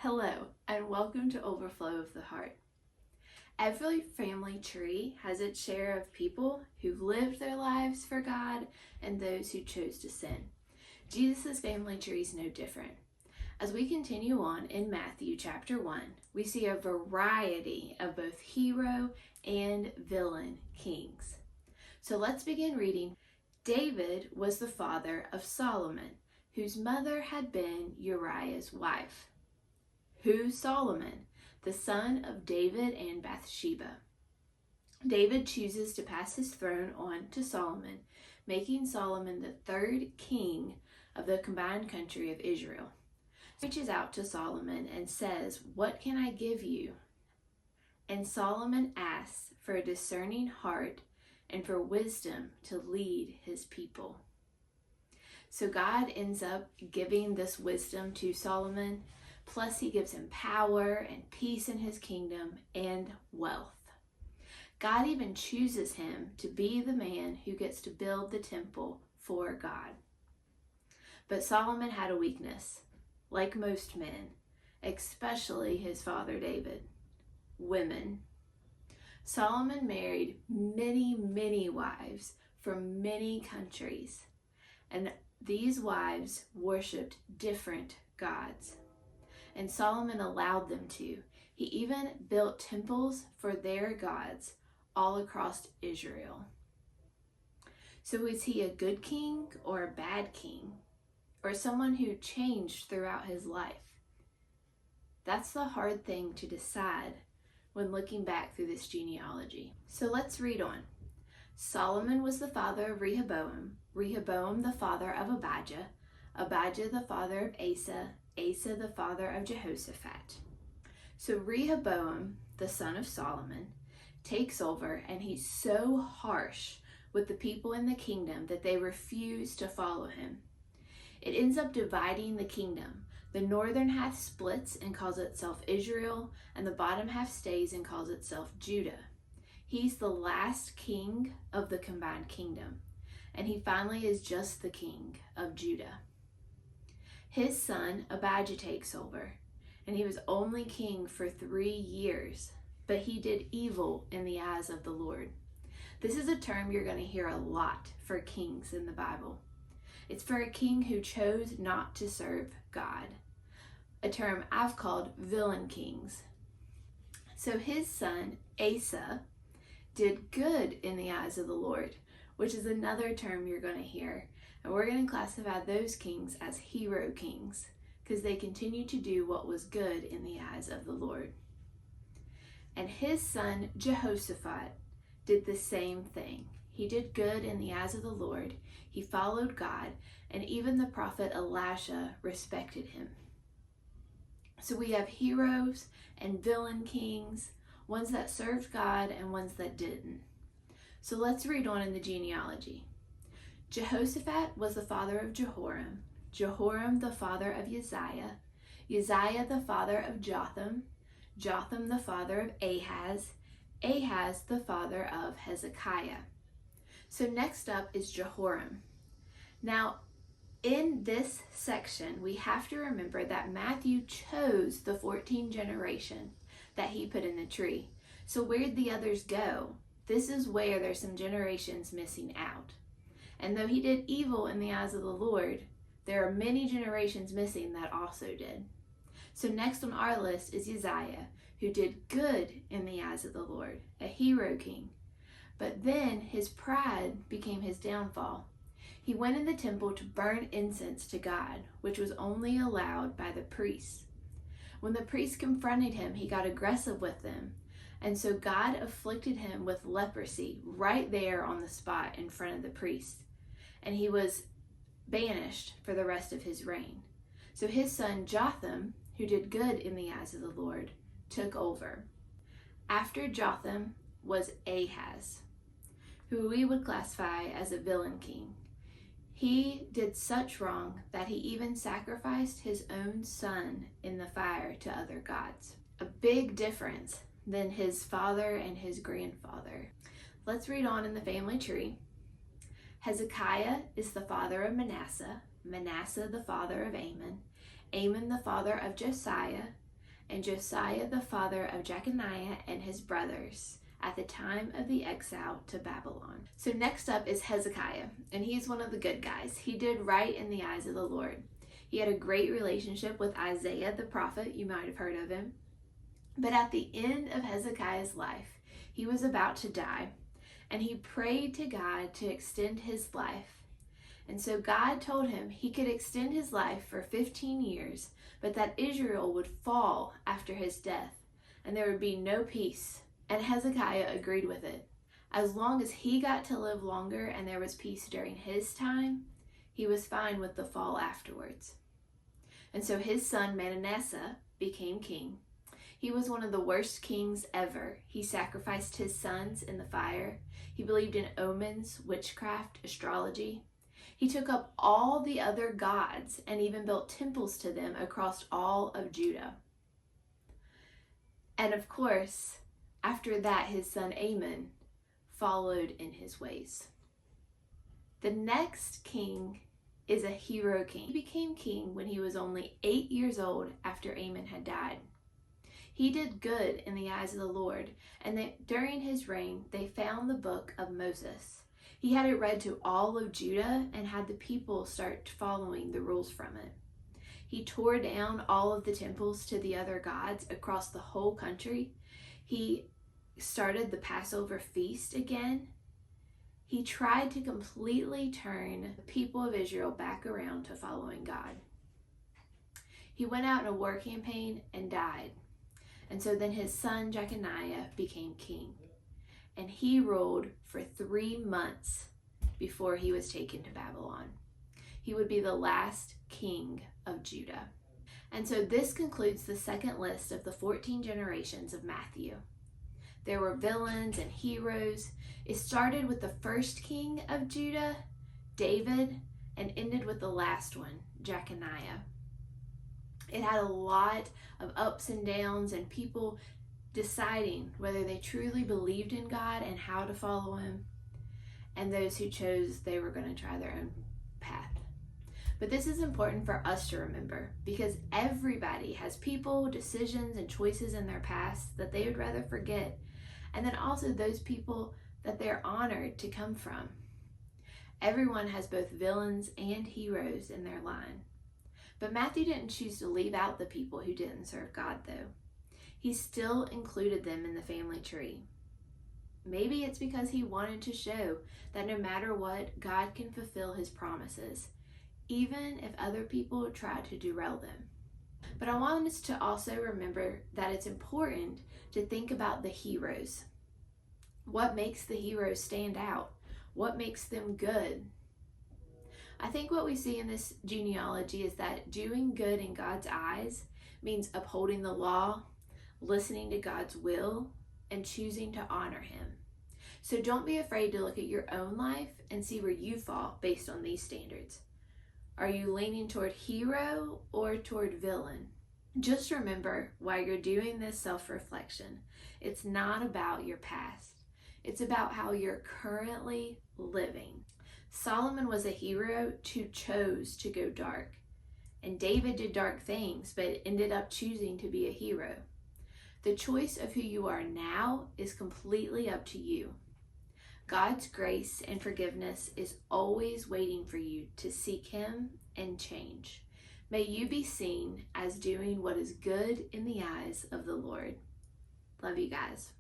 Hello, and welcome to Overflow of the Heart. Every family tree has its share of people who've lived their lives for God and those who chose to sin. Jesus' family tree is no different. As we continue on in Matthew chapter 1, we see a variety of both hero and villain kings. So let's begin reading. David was the father of Solomon, whose mother had been Uriah's wife. Who's Solomon? The son of David and Bathsheba. David chooses to pass his throne on to Solomon, making Solomon the third king of the combined country of Israel. He reaches out to Solomon and says, "What can I give you?" And Solomon asks for a discerning heart and for wisdom to lead his people. So God ends up giving this wisdom to Solomon. Plus, he gives him power and peace in his kingdom and wealth. God even chooses him to be the man who gets to build the temple for God. But Solomon had a weakness, like most men, especially his father David: women. Solomon married many wives from many countries, and these wives worshipped different gods. And Solomon allowed them to. He even built temples for their gods all across Israel. So is he a good king or a bad king? Or someone who changed throughout his life? That's the hard thing to decide when looking back through this genealogy. So let's read on. Solomon was the father of Rehoboam, Rehoboam the father of Abijah, Abijah the father of Asa, Asa the father of Jehoshaphat. So Rehoboam, the son of Solomon, takes over, and he's so harsh with the people in the kingdom that they refuse to follow him. It ends up dividing the kingdom. The northern half splits and calls itself Israel, and the bottom half stays and calls itself Judah. He's the last king of the combined kingdom, and he finally is just the king of Judah. His son Abijah takes over, and he was only king for 3 years, but he did evil in the eyes of the Lord. This is a term you're going to hear a lot for kings in the Bible. It's for a king who chose not to serve God, a term I've called villain kings. So his son Asa did good in the eyes of the Lord, which is another term you're going to hear. And we're going to classify those kings as hero kings because they continue to do what was good in the eyes of the Lord. And his son Jehoshaphat did the same thing. He did good in the eyes of the Lord. He followed God, and even the prophet Elisha respected him. So we have heroes and villain kings, ones that served God and ones that didn't. So let's read on in the genealogy. Jehoshaphat was the father of Jehoram, Jehoram the father of Uzziah, Uzziah the father of Jotham, Jotham the father of Ahaz, Ahaz the father of Hezekiah. So next up is Jehoram. Now, in this section, we have to remember that Matthew chose the 14 generation that he put in the tree. So where'd the others go? This is where there's some generations missing out. And though he did evil in the eyes of the Lord, there are many generations missing that also did. So next on our list is Uzziah, who did good in the eyes of the Lord, a hero king. But then his pride became his downfall. He went in the temple to burn incense to God, which was only allowed by the priests. When the priests confronted him, he got aggressive with them. And so God afflicted him with leprosy right there on the spot in front of the priests. And he was banished for the rest of his reign. So his son Jotham, who did good in the eyes of the Lord, took over. After Jotham was Ahaz, who we would classify as a villain king. He did such wrong that he even sacrificed his own son in the fire to other gods. A big difference than his father and his grandfather. Let's read on in the family tree. Hezekiah is the father of Manasseh, Manasseh the father of Amon, Amon the father of Josiah, and Josiah the father of Jeconiah and his brothers at the time of the exile to Babylon. So next up is Hezekiah, and he's one of the good guys. He did right in the eyes of the Lord. He had a great relationship with Isaiah the prophet. You might have heard of him. But at the end of Hezekiah's life, he was about to die, and he prayed to God to extend his life. And so God told him he could extend his life for 15 years, but that Israel would fall after his death, and there would be no peace. And Hezekiah agreed with it. As long as he got to live longer and there was peace during his time, he was fine with the fall afterwards. And so his son Manasseh became king. He was one of the worst kings ever. He sacrificed his sons in the fire. He believed in omens, witchcraft, astrology. He took up all the other gods and even built temples to them across all of Judah. And of course, after that, his son Amon followed in his ways. The next king is a hero king. He became king when he was only 8 years old after Amon had died. He did good in the eyes of the Lord, and during his reign, they found the book of Moses. He had it read to all of Judah and had the people start following the rules from it. He tore down all of the temples to the other gods across the whole country. He started the Passover feast again. He tried to completely turn the people of Israel back around to following God. He went out in a war campaign and died. And so then his son Jeconiah became king. And he ruled for 3 months before he was taken to Babylon. He would be the last king of Judah. And so this concludes the second list of the 14 generations of Matthew. There were villains and heroes. It started with the first king of Judah, David, and ended with the last one, Jeconiah. It had a lot of ups and downs and people deciding whether they truly believed in God and how to follow him, and those who chose they were going to try their own path. But this is important for us to remember because everybody has people, decisions, and choices in their past that they would rather forget, and then also those people that they're honored to come from. Everyone has both villains and heroes in their line. But Matthew didn't choose to leave out the people who didn't serve God, though. He still included them in the family tree. Maybe it's because he wanted to show that no matter what, God can fulfill his promises, even if other people try to derail them. But I want us to also remember that it's important to think about the heroes. What makes the heroes stand out? What makes them good? I think what we see in this genealogy is that doing good in God's eyes means upholding the law, listening to God's will, and choosing to honor him. So don't be afraid to look at your own life and see where you fall based on these standards. Are you leaning toward hero or toward villain? Just remember, while you're doing this self-reflection, it's not about your past. It's about how you're currently living. Solomon was a hero who chose to go dark, and David did dark things but ended up choosing to be a hero. The choice of who you are now is completely up to you. God's grace and forgiveness is always waiting for you to seek him and change. May you be seen as doing what is good in the eyes of the Lord. Love you guys.